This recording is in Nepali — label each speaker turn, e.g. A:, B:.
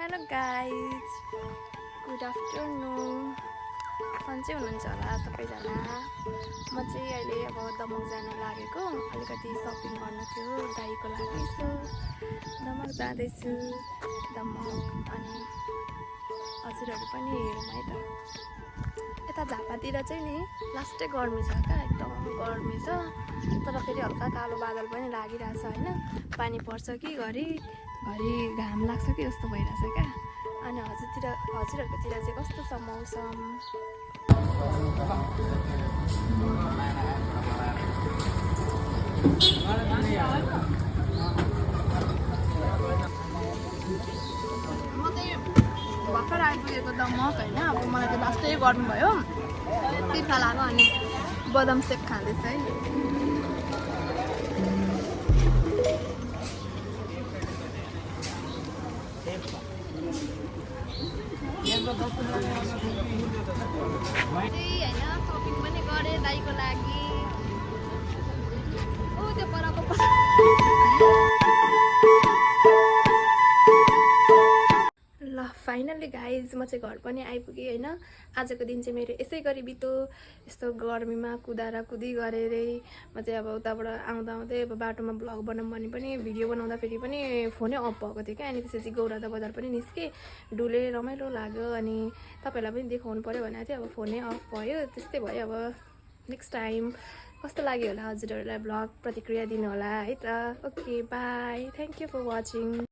A: Hello guys, good afternoon. सन्चै हुनुहुन्छ होला सबैजना। म चाहिँ अहिले अब दमक जान लागेको, अलिकति सपिङ गर्नु थियो दाइको लागि। सो दमक जाँदैछु, दमक। अनि हजुरहरू पनि हेरौँ है त। यता झापातिर चाहिँ नि लास्टै गर्मी छ क्या, एकदम गर्मी छ। तर फेरि हल्का कालो बादल पनि लागिरहेछ होइन, पानी पर्छ कि घरि घाम लाग्छ कि जस्तो भइरहेछ क्या। अनि हजुरहरूकोतिर चाहिँ कस्तो छ मौसम? म चाहिँ भर्खर आइपुगेको दमक होइन। अब मलाई चाहिँ लास्टै गर्नुभयो, तिर्खा लाग्यो। अनि बदाम सेक खाँदैछ है। होइन सपिङ पनि गरेँ दाइको लागि। ओ त्यो परको ल फाइनल्ली गाइज म चाहिँ घर पनि आइपुगेँ होइन। आजको दिन चाहिँ मेरो यसै गरी बित्यो, यस्तो गर्मीमा कुदी गरेरै। म चाहिँ अब उताबाट आउँदै अब बाटोमा भ्लग बनाऊँ भने पनि भिडियो बनाउँदाखेरि पनि फोनै अफ भएको थियो क्या। अनि त्यसपछि गौरादा बजार पनि निस्केँ, डुले रमाइलो लाग्यो। अनि तपाईँहरूलाई पनि देखाउनु पऱ्यो भनेको थियो, अब फोनै अफ भयो। त्यस्तै भयो। अब नेक्स्ट टाइम कस्तो लाग्यो होला हजुरहरूलाई भ्लग, प्रतिक्रिया दिनु होला है त। Okay bye, thank you for watching.